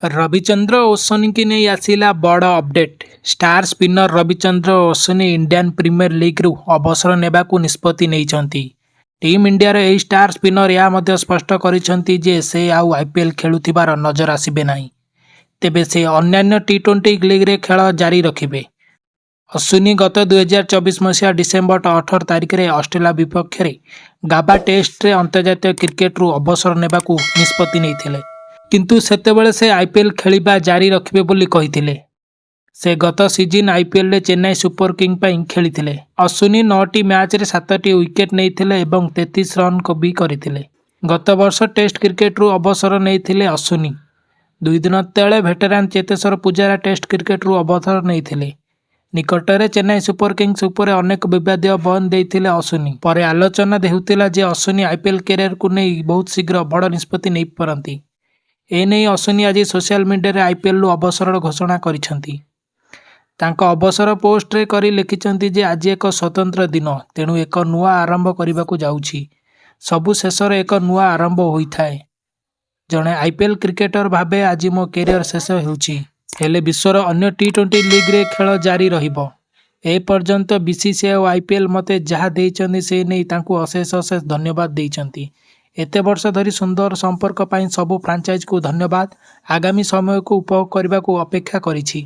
रविचंद्र अश्विन की नहीं आसिला बड़ update. Star spinner Ravichandra Ashwin Indian Premier League रु अवसर नेबाकू निष्पत्ति नैछंती। टीम इंडिया रे एही स्टार स्पिनर या मध्य स्पष्ट करिसंती जे से आउ आईपीएल खेलुथिबार नजर आसिबे नाही। तेबे से अन्यान्य टी20 लीग रे खेल जारी रखिबे। अश्विनी गत 2024 मसीहा डिसेम्बर 18 तारिख रे ऑस्ट्रेलिया विपक्ष रे गाबा टेस्ट रे अंतर्जातीय क्रिकेट रु अवसर नेबाकू निष्पत्ति नैथिले। किंतु सेतेबेले से आईपीएल खेलिबा जारी रखिबे बोली कहिथिले। से गत सीजन आईपीएल रे चेन्नई सुपर किंग पई खेलिथिले। अश्विनी 9टी मैच रे 7टी विकेट नैथिले एवं 33 रन को भी करिथिले। गत वर्ष टेस्ट क्रिकेट रु अवसर नैथिले अश्विनी। 2 दिन तले वेटेरान चेतेश्वर पुजारा टेस्ट क्रिकेट रु अवसर नैथिले। निकटरे चेन्नई सुपर किंग्स उपर अनेक विवादीय बयान देइथिले अश्विनी। परे आलोचना देउथिला जे अश्विनी आईपीएल कैरियर को नहीं बहुत शीघ्र बड़ निष्पत्ति नै पारंती। एने अश्विनी आज सोशल मीडिया आईपीएल अवसर घोषणा करिसंती। तांको अवसर पोस्ट रे करी लिखिसंती जे आज एक स्वतंत्र दिन, तेणु एक नुआ आरंभ करबाकू जाउछि। सबु शेषर एक नुआ आरंभ होइथाए। जणे आईपीएल क्रिकेटर भाबे आज मो कैरियर शेष हेउछि, हेले विश्वर अन्य टी20 लीग रे खेल जारी रहिबो। ए पर्यंत बीसीसीआई और आईपीएल मते जहा देइचंदी से नै तांको अशेष अशेष धन्यवाद देइचंती। एते वर्ष धरी सुंदर संपर्क पाई सबु फ्रांचाइज को धन्यवाद। आगामी समय को उपभोग करने को अपेक्षा करिछि।